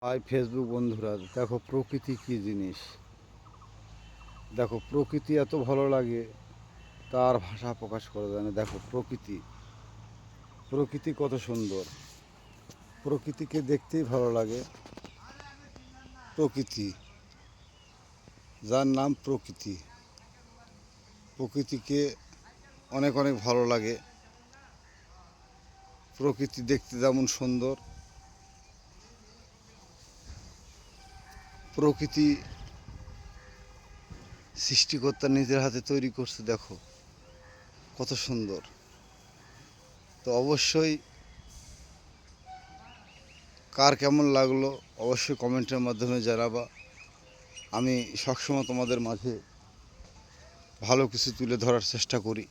High Facebook বন্ধুরা, দেখো প্রকৃতি কী জিনিস। দেখো প্রকৃতি এত ভালো লাগে, তার ভাষা প্রকাশ করা যায় না। দেখো প্রকৃতি প্রকৃতি কত সুন্দর, প্রকৃতিকে দেখতেই ভালো লাগে। প্রকৃতি, যার নাম প্রকৃতি, প্রকৃতিকে অনেক অনেক ভালো লাগে। প্রকৃতি দেখতে যেমন সুন্দর, প্রকৃতি সৃষ্টিকর্তা নিজের হাতে তৈরি করছে। দেখো কত সুন্দর। তো অবশ্যই কার কেমন লাগলো অবশ্যই কমেন্টের মাধ্যমে জানাবা। আমি সবসময় তোমাদের মাঝে ভালো কিছু তুলে ধরার চেষ্টা করি,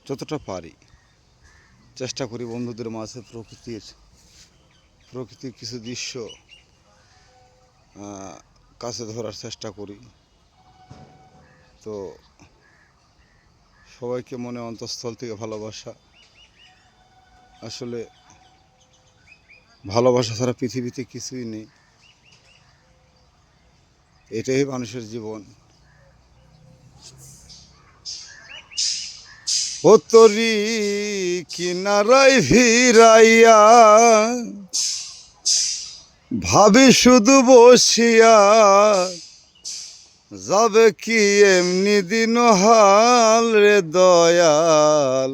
যতটা পারি চেষ্টা করি বন্ধুদের মাঝে প্রকৃতির কিছু দৃশ্য কাছে ধরার চেষ্টা করি। তো সবাইকে মনে অন্তঃস্থল থেকে ভালোবাসা। আসলে ভালোবাসা ছাড়া পৃথিবীতে কিছুই নেই, এটাই মানুষের জীবন। ও তরি কিনারায় ভিড়াইয়া ভাবি শুধু বসিয়া, যাবে কি এমনি দিন হাল রে দয়াল,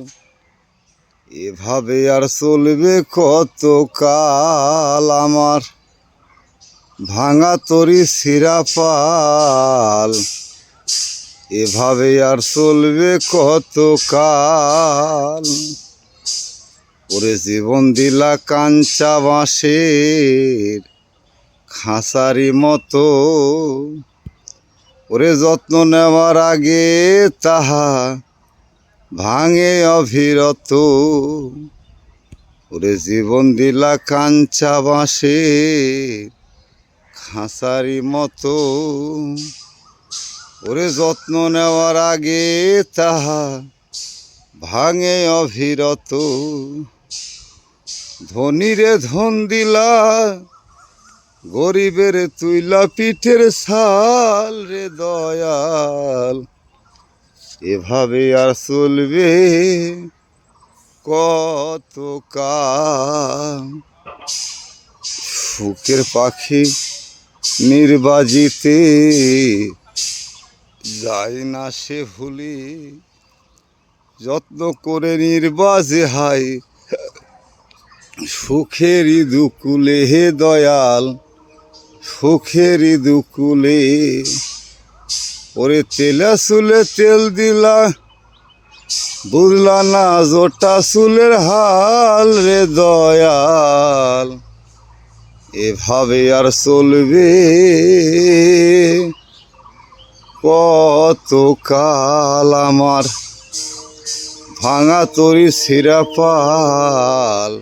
এভাবে আর চলবে কত কাল। আমার ভাঙা তরি ছিঁড়া পাল, এভাবে আর চলবে কত কাল। ওরে জীবন দিলা কাঞ্চা বাঁশের খাঁচারি মতো, ওরে যত্ন নেওয়ার আগে তাহা ভাঙে অবিরত। ওরে জীবন দিলা কাঞ্চা বাঁশের খাঁচারি মতো, ওরে যত্ন নেওয়ার আগে তাহা ভাঙে অবিরত। ধনীরে ধন দিলা, গরিবের তুইলা পিঠের ছাল রে দয়াল, এভাবে আর চলবে কত কাল। সুখের পাখি নির্বাজিতে যায় না সে ভুলি, যত্ন করে নির্বাজে হাই সুখেরই দুকুলে হে দয়াল, সুখেরই দুকুলে। ওরে তেলা চুলে তেল দিলা, বুঝলা না জোটা চুলের হাল রে দয়াল, এভাবে আর চলবে কত কাল। আমার ভাঙা তরি ছিঁড়া পাল,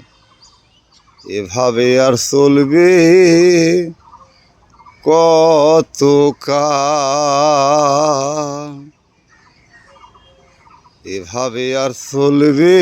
এভাবে আর চলবে কত কাল, এভাবে আর চলবে